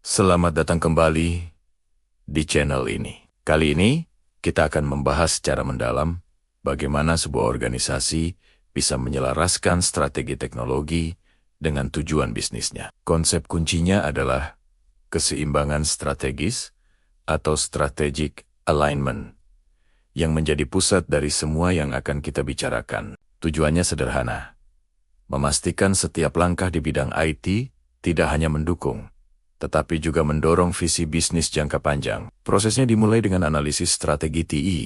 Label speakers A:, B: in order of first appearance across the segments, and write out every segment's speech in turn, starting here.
A: Selamat datang kembali di channel ini. Kali ini, kita akan membahas secara mendalam bagaimana sebuah organisasi bisa menyelaraskan strategi teknologi dengan tujuan bisnisnya. Konsep kuncinya adalah keseimbangan strategis atau strategic alignment yang menjadi pusat dari semua yang akan kita bicarakan. Tujuannya sederhana, memastikan setiap langkah di bidang IT tidak hanya mendukung, tetapi juga mendorong visi bisnis jangka panjang. Prosesnya dimulai dengan analisis strategi TI,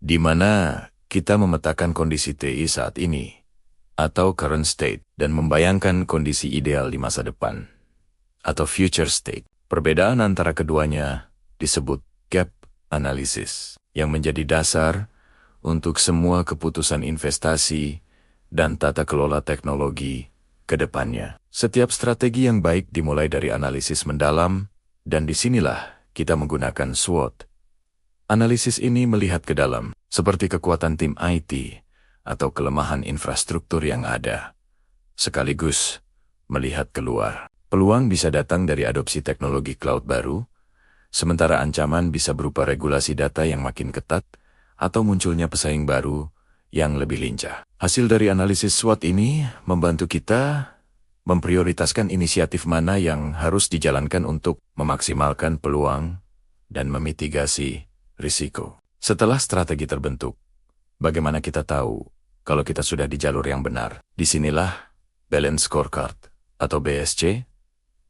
A: di mana kita memetakan kondisi TI saat ini, atau current state, dan membayangkan kondisi ideal di masa depan, atau future state. Perbedaan antara keduanya disebut gap analysis, yang menjadi dasar untuk semua keputusan investasi dan tata kelola teknologi ke depannya. Setiap strategi yang baik dimulai dari analisis mendalam, dan disinilah kita menggunakan SWOT. Analisis ini melihat ke dalam, seperti kekuatan tim IT atau kelemahan infrastruktur yang ada, sekaligus melihat keluar. Peluang bisa datang dari adopsi teknologi cloud baru, sementara ancaman bisa berupa regulasi data yang makin ketat atau munculnya pesaing baru yang lebih lincah. Hasil dari analisis SWOT ini membantu kita memprioritaskan inisiatif mana yang harus dijalankan untuk memaksimalkan peluang dan memitigasi risiko. Setelah strategi terbentuk, bagaimana kita tahu kalau kita sudah di jalur yang benar? Disinilah Balance Scorecard atau BSC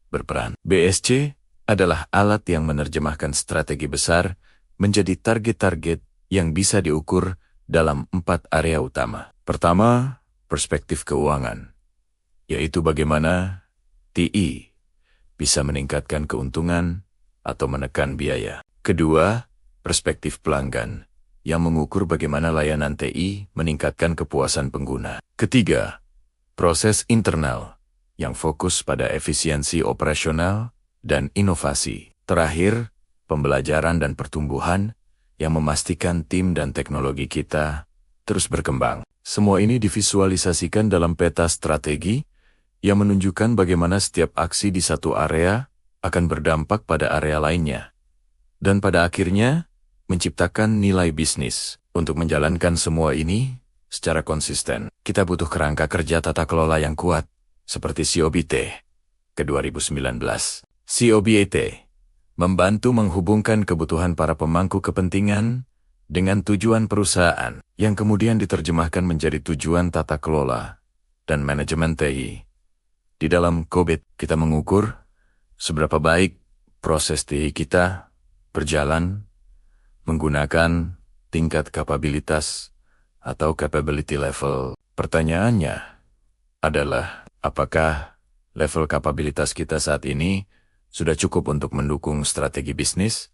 A: berperan. BSC adalah alat yang menerjemahkan strategi besar menjadi target-target yang bisa diukur dalam 4 area utama. Pertama, perspektif keuangan, yaitu bagaimana TI bisa meningkatkan keuntungan atau menekan biaya. Kedua, perspektif pelanggan, yang mengukur bagaimana layanan TI meningkatkan kepuasan pengguna. Ketiga, proses internal, yang fokus pada efisiensi operasional dan inovasi. Terakhir, pembelajaran dan pertumbuhan, yang memastikan tim dan teknologi kita terus berkembang. Semua ini divisualisasikan dalam peta strategi yang menunjukkan bagaimana setiap aksi di satu area akan berdampak pada area lainnya, dan pada akhirnya menciptakan nilai bisnis. Untuk menjalankan semua ini secara konsisten, kita butuh kerangka kerja tata kelola yang kuat, seperti COBT ke 2019. COBT membantu menghubungkan kebutuhan para pemangku kepentingan dengan tujuan perusahaan, yang kemudian diterjemahkan menjadi tujuan tata kelola dan manajemen TI. Di dalam COBT, kita mengukur seberapa baik proses TI kita berjalan menggunakan tingkat kapabilitas atau capability level. Pertanyaannya adalah, apakah level kapabilitas kita saat ini sudah cukup untuk mendukung strategi bisnis?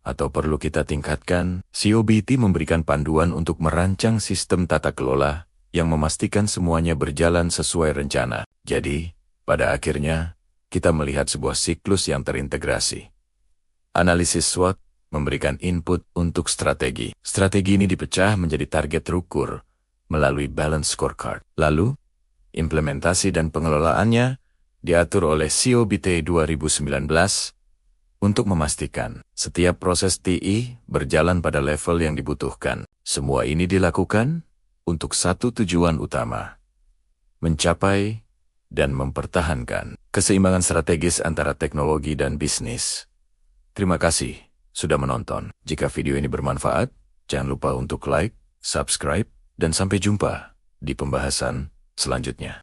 A: Atau perlu kita tingkatkan? COBT memberikan panduan untuk merancang sistem tata kelola yang memastikan semuanya berjalan sesuai rencana. Jadi, pada akhirnya, kita melihat sebuah siklus yang terintegrasi. Analisis SWOT memberikan input untuk strategi. Strategi ini dipecah menjadi target terukur melalui Balance Scorecard. Lalu, implementasi dan pengelolaannya diatur oleh COBT 2019 untuk memastikan setiap proses TI berjalan pada level yang dibutuhkan. Semua ini dilakukan untuk satu tujuan utama, mencapai dan mempertahankan keseimbangan strategis antara teknologi dan bisnis. Terima kasih sudah menonton. Jika video ini bermanfaat, jangan lupa untuk like, subscribe, dan sampai jumpa di pembahasan selanjutnya.